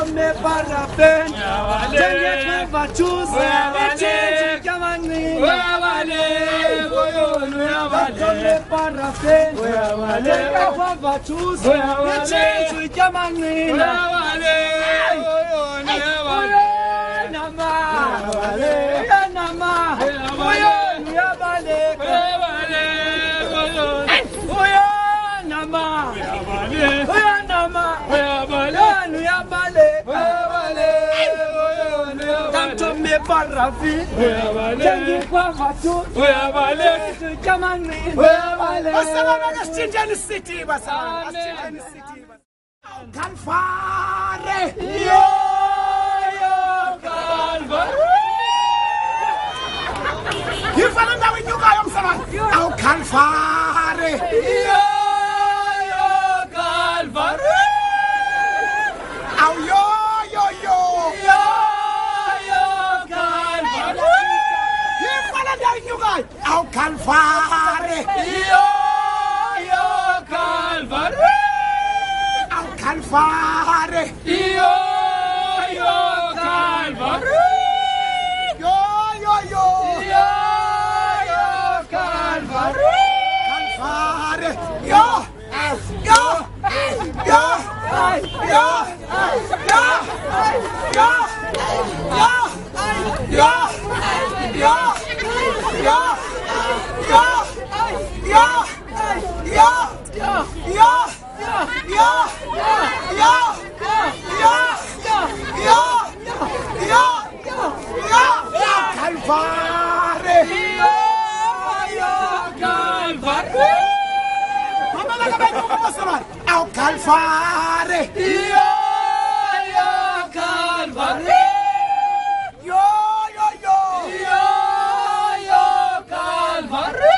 me parafen, jenge vachus, echenji kamani, wale, me parafen, jenge vachus, echenji kamani, wale, nama, nama, tanto me parrafi, jangi kwa vatu, jamani, basama na Stinjani City, basama na Stinjani City. Calvare, yo Calvare. You follow that with you guys, oh Calvare, yo Calvare. Oh yo Calvare. You follow that with you guys, oh Calvare, yo Calvare. Oh Calvare, yo Calvare. Calvare, yo Calvare, yo Calvare,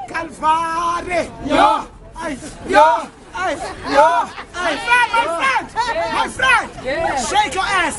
Calvare, yo my friend, shake your ass.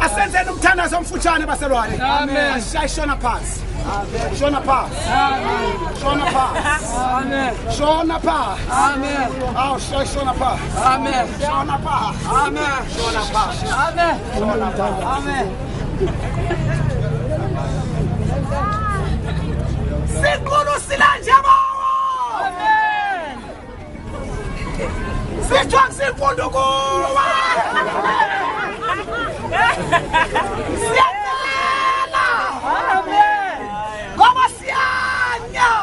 Asante mtana zomfuchane Barcelona. Amen. Shona pass. Amen. Shona pass. Amen. Shona pass. Amen. Shona pass. Amen. Oh, Shona pass. Amen. Shona pass. Amen. Shona pass. Amen. Shona pass. Amen. Seguro silajamo. Amen. Sejak segundo gol. Siapa? Amen. Como se llama?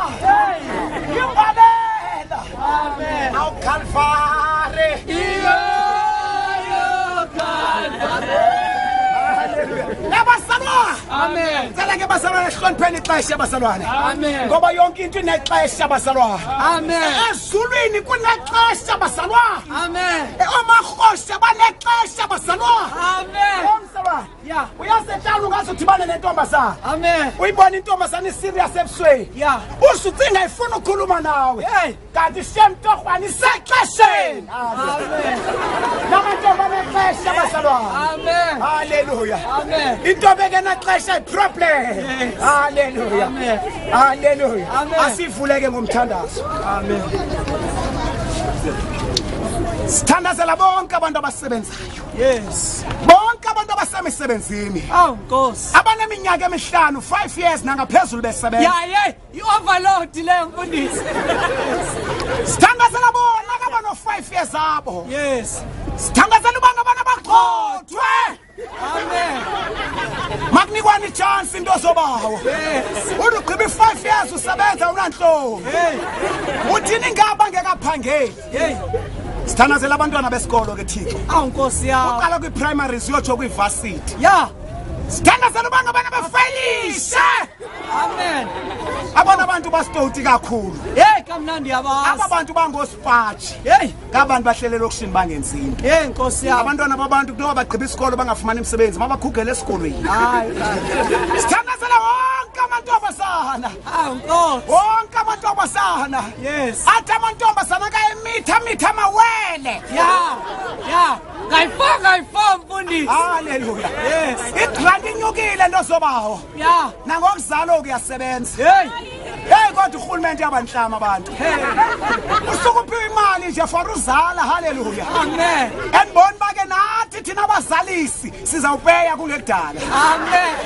Cela ke bazalwane sihlonipheni ixesha bazalwane. Amen. Ngoba yonke into inexesha bazalwane. Amen. Ezulwini kunexesha bazalwane. Amen. Omakhosha banexesha bazalwane. Amen. Mzalwane. Yeah. Uyasetshana ungazothibana nentombazana. Amen. Uyibona intombazana iserious ebusweni. Yeah. Usucinga ifuna ukukhuluma nawe. Hey. Kanti shemtorhwana isexesheni. Amen. Namantombazana exesha bazalwane. Amen. Hallelujah. Amen. Into beke naxesha iproblem. Yes. Hallelujah. Amen. Hallelujah. Amen. Asivuleke ngomthandazo. Amen. Sithandazela bonke abantu abasebenzayo. Yes. Bonke abantu abasemsebenzini. Oh, Nkosi. Abaneminyaka emihlanu 5 years nangaphezulu besebenza. Yeah. I-overload le mfundisi. Sithandazela bona abano 5 years abo. Yes. Sithandazela ubanga abana bagxothwe. Amen. Makunikwana ichance into zobawo. Yes. Ugqiba i5 years usebenza unanhloni. Hey. Uthini ngaba ngekaphangeli? Hey. Sithandazela abantwana besikolo ke Thixo. Awu Nkosi yami. Uqala kwi-primary siyotsho kwi-varsity. Yeah. Sithandazela ubanga abana befailishe. Amen. Abona abantu basitoti kakhulu. Hey, kamnandi yabazi. Aba bantu bangosipaji. Hey. Ngabantu bahlelele okushini bangenzini. Hey, Nkosi yami. Abantwana babantu kunoba bagqiba isikolo bangafumani imisebenzi mabakhugela esikolweni. Hayi. Sithandazela wonke amantombazana. Awu Nkosi. Wonke amantombazana. Yes. Athi amantombazana kayemitha amawele. Yeah. Ngayifo mfundisi. Hallelujah. Yes. Igrant inyukile ntozobawo. Yeah. Nangokuzalo kuyasebenza. Hey. Hey kodwa uhulumende yabanhlama abantu. Usuku uphiwa imali nje for uzala. Hallelujah. Amen. Eniboni bake nathi thina abazalisi sizawupeya kulekudala. Amen.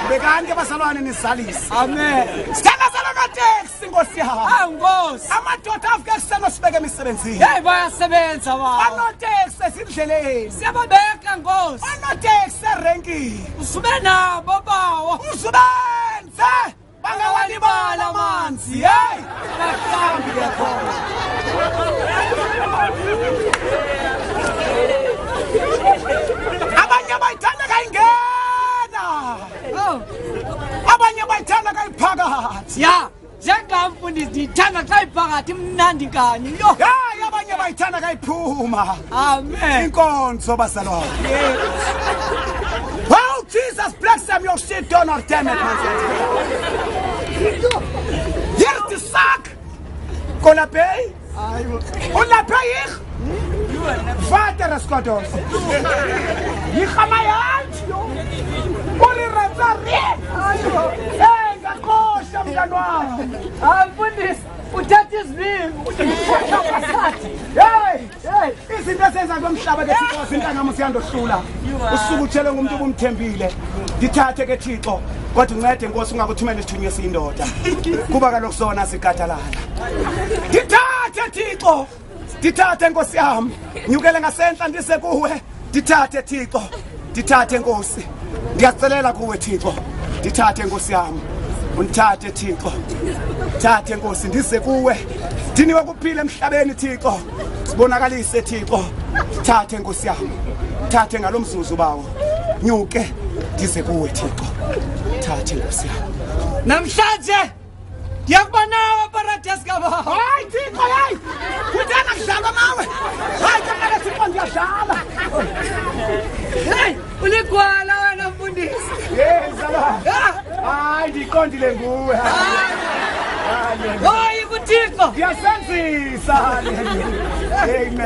Bekanti abazalwane nizalisi. Amen. Sithandazela kaTeksi Nkosi yami. Awu Nkosi. Amadoda afike kuseno sibeke emsebenzini. Hey, bayasebenza baba. Banoteksi esindleleni. Siyababeka Nkosi. Banoteksi erenkini. Usube nabo bawo. Uzubenze bangawalibala amanzi. Hey! Bakhambi yakhona. Abanye bayithanda kayingena. Oh. Abanye bayithanda kayiphakathi. Yeah. Njengamfundisi ndithanda xa iphakathi mnandi kanye. Yo. Hey, abanye bayithanda kayiphuma. Amen. Inkonzo bazalwane. Yes. Oh, Jesus bless them, your shit don't or damn it, man. Hier die sak. Kolapei? Kolapei? Vader is God. Hier gaan my hand. Uri razari. Hey, ngakosha mntwana. Mfundisi, uthatha izibingu. Hey, izinto esenza komhlaba ke Thixo sintangamo siyandohlula. Usuku utshele ngumuntu ubumthembile. Dithathe ke Thixo, kodwa uncede Nkosi ungakuthumela isithunywe siyindoda. Kuba kaloku sona sigadalala. Dithathe Thixo. Dithathe Nkosi yami. Nyukele ngasenhla ndise kuwe. Dithathe Thixo. Dithathe Nkosi. Ndiyacelela kuwe Thixo. Dithathe Nkosi yami. Undithathe Thixo. Thathe Nkosi ndize kuwe. Diniwe kuphila emhlabeni Thixo. Sibonakalise Thixo. Thathe Nkosi yami. Thathe ngalomzuzu bawo. Nyuke ndize kuwe Thixo. Thathe Nkosi yami. Namhlanje ndiyakuba nawe Paradise kababa. Hayi Thixo hayi. Kuthana kudlalwa nawe. Hayi kamele Thixo ndiyadlala. Hey, uligwala wena mfundisi. Yezala. Hayi ndiqondile nguwe. Hayi kuThixo. Ngiyasenzisa. Amen.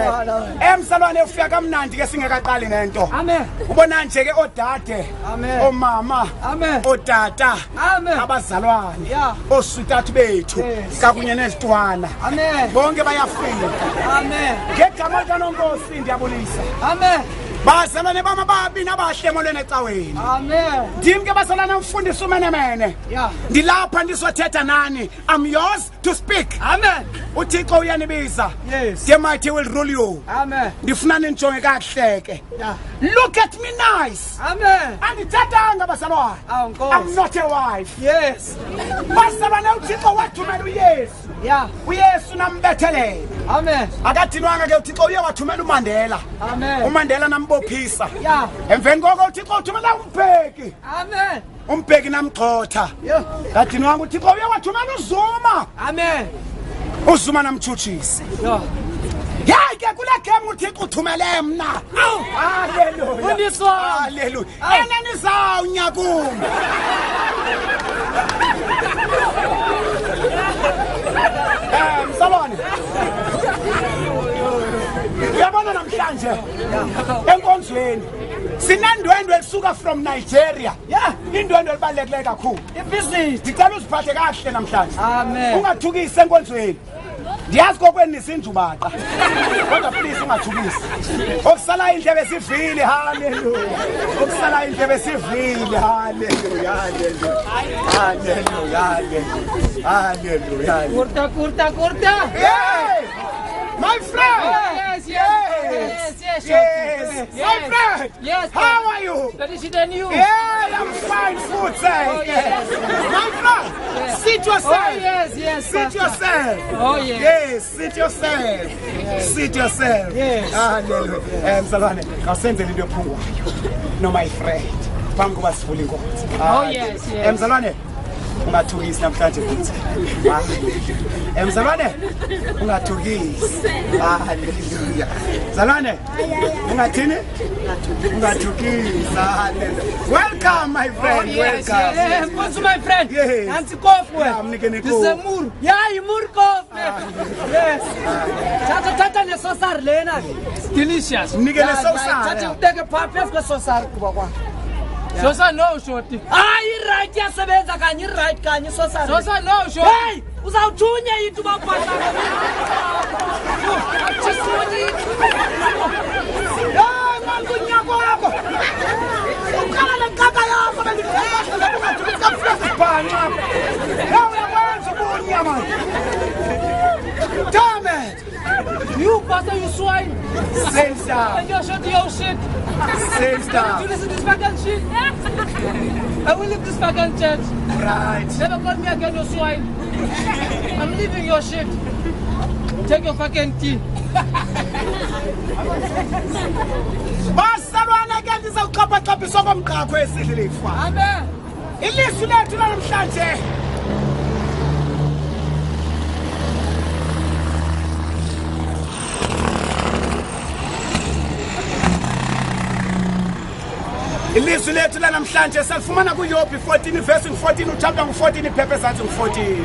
Emsalwane ufika kamnandi ke singekaqali nento. Amen. Ubona nje ke odade. Amen. Omama. Amen. Otata. Amen. Abazalwane. Yeah. Osithathu bethu. Yes. Kakunye nezitwana. Amen. Bonke bayafika. Amen. Ngegama likaNonkosi ndiyabulisa. Amen. Bazalwane bama babi nabahle emolweni ecaweni. Amen. Ndim ke bazalwane umfundisi umenemene. Yeah. Ndilapha ndizothetha nani. I'm yours to speak. Amen. uThixo uyanibiza. Yes. The mighty will rule you. Amen. Ndifuna ninjonge kahleke. Yeah. Look at me nice. Amen. Andithathanga bazalwane. Awu Nkosi. I'm not a wife. Yes. Bazalwane uThixo wathumela uYesu. Yeah. uYesu nambethelela. Amen. Akadinwanga ke uThixo uye wathumela uMandela. Amen. uMandela nambophisa. Yeah. Emveni koko uThixo uthumela uMbeki. Amen. umbheki namgxotha kadini wangu uThixo uyawathumela uZuma Amen. uZuma namthuthise yake kule game uThixo uthumele mna haleluya Undiswa. haleluya eneni zawunya kuma msalwane uyabona namhlanje enkonzweni sinandwendwe elisuka from Nigeria indwendwe libalekile kakhulu Ibhizinisi. ngicela uziphathe kahle namhlanje Amen. ungathukisi enkonzweni ndiyazi kokweni nisinjubaqa kodwa please ungathukisi okusala indlebe sivile haleluya okusala indlebe sivile haleluya haleluya haleluya haleluya Kurta. hey my friend yes my friend Yes. how are you That is the news. yeah I'm fine food say Yes. my friend sit yourself Yes. sit yourself Oh, yes. yes sit yourself sit yourself Yes. hallelujah msalwane awusenze into yophungwa no my friend phambi kuba sivule inkonzo Oh, yes. msalwane ungathukisi namhlanje futhi mzalwane ungathukisi haleluya mzalwane ungathini ungathukisi haleluya welcome my friend welcome What's my friend? Yes. Nansi kofu we. mnikeni This is a muru. Yeah, imuru kofu. Yes. Tata le sosar lena. Delicious. mnikeni Tata sosara ubeke phapha kwa sosar kuba kwa. Sosa no shoti. Right yasebenza kanye right kanye sosa. Sosa no shoti. Hey, uzawuthunya into baphatha. Chisoni. Mangunyako yakho. Ukhala lekaka yakho damn it You pastor, you swine. same stuff And you're shot your shit. same stuff You listen to this fucking shit. I will leave this fucking church. right Never call me again, you swine. I'm leaving your shit. Take your fucking tea. basalwana ke ndizawuqapha komqakho esidlifa Amen. ilizwi lethu namhlanje ilizwi lethu namhlanje salifumana kuYobi 14 verse 14 uchapter 14 iphepha ezathi 14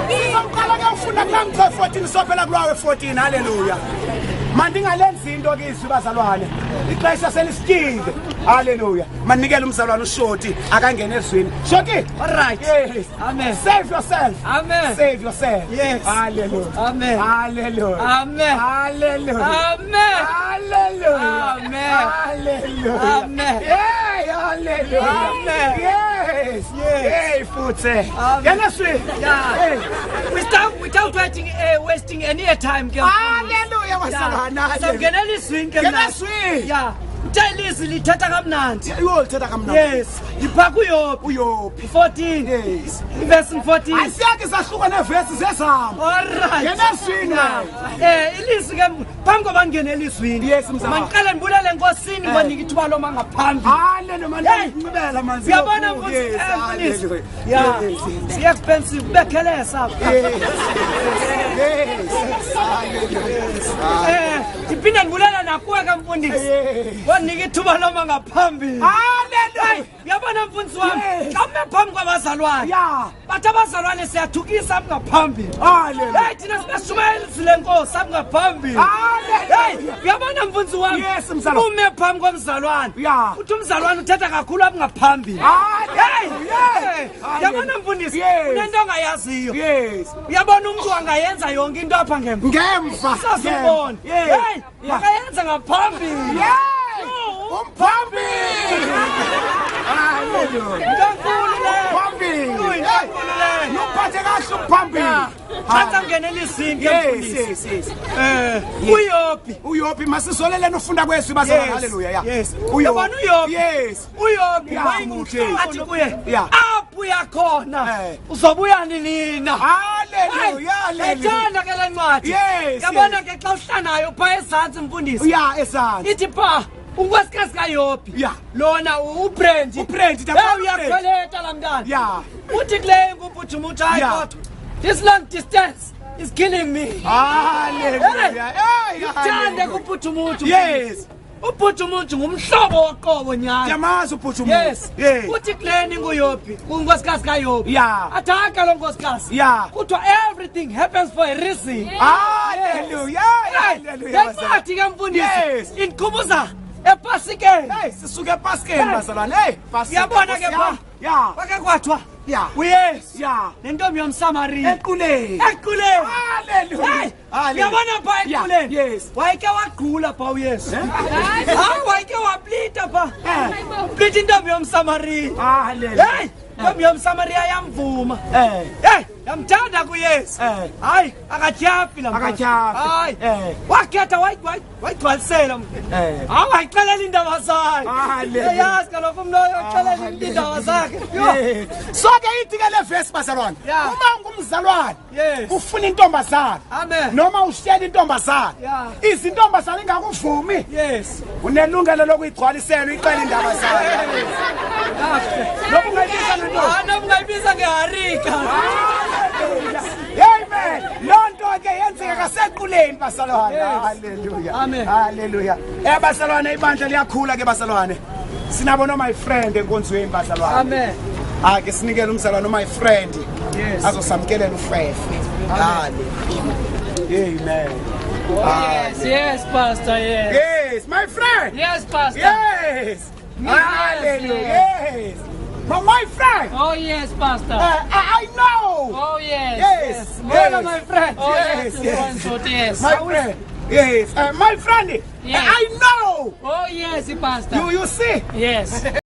Sizawuqala ke ufunda kulamkho 14 sophela kulawe 14 haleluya mandingalenzi into ke izwi bazalwane ixesha selisityile haleluya manikele umzalwane uShoti akangena ezweni Shoti All right. yes Amen. save yourself Amen. save yourself Yes. haleluya Amen. haleluya Amen. haleluya Amen. haleluya Amen. haleluya Amen. yeah haleluya Amen. yes hey futhe Amen. yanaswi Yeah. Without wasting any time. haleluya wasalwana Samgenela iswini ke mna. yanaswi Yeah. Uthayilizwi lithatha kamnandi. uyolithetha kamnandi Yes. Yiphaka uYobi uyopi 14. yes Verse 14. asiyake sahluka nevesi zezihamba All right. yanaswini Ilizwi ke phambi koba ngingenela iswini. Yes, mzala. Mangiqale ndibulele enkosini ngonika ithuba loma ngaphambi. haleluya manje Hey. ncibela manzi Uyabona mfundisi haleluya yeah, it's expensive bekhelesa. Ndiphinde ndibulela nakuwe ke mfundisi. Wanika ithuba loma ngaphambili. haleluya Uyabona mfundisi wami, Yes. xa ume phambi kwabazalwane. ya Bathi abazalwane siyathukisa ngaphambili. haleluya Hey thina sibashumayelizile Nkosi ngaphambili. Hey, uyabona mfundisi wami? Yes, mzala. Ume phambi komzalwane. Ya. Uthi umzalwane uthetha kakhulu ngaphambili. Hey, hey. Uyabona mfundisi? Yes. Unento ongayaziyo. yes Uyabona umuntu angayenza yonke into apha ngemva. ngemva Sasibona. yes Hey, akayenza ngaphambili. yes umphambili haleluya Nkankulu le. phambili Nkankulu le. nophathe kahle umphambili Xanza ngenela izinto yes mfundisi. yes uYobi. uyopi masisoleleni ufunda kwezwi bazalwane Yes. haleluya ya Yes. Uyabona uYobi? yes uYobi Ya, muhle. athi kuye Ya. abuya khona Eh. uzobuya nina. haleluya haleluya Ethanda ke le ncwadi. Yes, Yabona ke xa uhlanayo pha ezantsi mfundisi. ya esandla Ithi pha Unkosikazi kaYobi. Yeah. Lona uBrand. uBrand uyakhweleta la mntana. Yeah. Uthi kule ngumputhumuthi hayi Yeah. kodwa. This long distance is killing me. Hallelujah. Hey, Thande kuputhumuthi. Yes. Uputhumuthi ngumhlobo waqobo nyana. Yamazi uputhumuthi. Yes. Yes. Uthi kuleni nguYobi. Unkosikazi kaYobi. Yeah. Athaka lo nkosikazi. Yeah. Kuthiwa everything happens for a reason. Hallelujah. Hallelujah. Yathi ke mfundisi. Yes. Inkubuza ePasikeni. Hey, sisuke ePasikeni bazalwane. Hey, Pasika. Yabona ke pha. Yeah. Wake kwathwa. Yeah. Yes. Yeah. Nentombi yomSamaria. Equleni. Equleni. Hallelujah. Yabona pha Yeah. equleni. Yes. Wayeke wagqula pha uYesu. Hayi wayeke waplita pha. Plita intombi yomSamaria. Hallelujah. Hey, intombi yomSamaria yamvuma. Eh. Yamthanda kuYesu. Hayi akatyhafi la mfana. Akatyhafi. Hayi. Wakhetha wayigcwalisela mfana. Hayi wayixelela indaba zakhe. Hallelujah. Yazi kaloku umuntu oyoxelela indaba zakhe. So ke ithi ke le verse bazalwane. Yeah. Uma ungumzalwane Yes. ufuna intombazana. Amen. Noma ushiyela intombazana. Yeah. Izintombazana ingakuvumi. Yes. Unelungelo lokuyigcwalisela uyicela indaba zakhe. Lokungayisa lento. Nobungayibiza ngeharika. Amen. Lonto ke yenzeka kasequleni basalwane. Yes. Hallelujah. Amen. Hallelujah. Basalwane ibandla liyakhula ke basalwane. Sinabo no my friend enkonzweni basalwane. Amen. Ke sinikele umzalwane my friend. Yes. Azosamkelela ufefe. Hallelujah. Amen. Yes, Pastor, yes. Yes, my friend. Yes, Pastor. Yes. Hallelujah. Yes. My friend. Oh, yes, Pastor. I know. Oh, yes. Yes. Well, my friend. Oh, yes, yes. yes. My friend. Yes. My friend. Yes. I know. Oh, yes, Pastor. You see. Yes.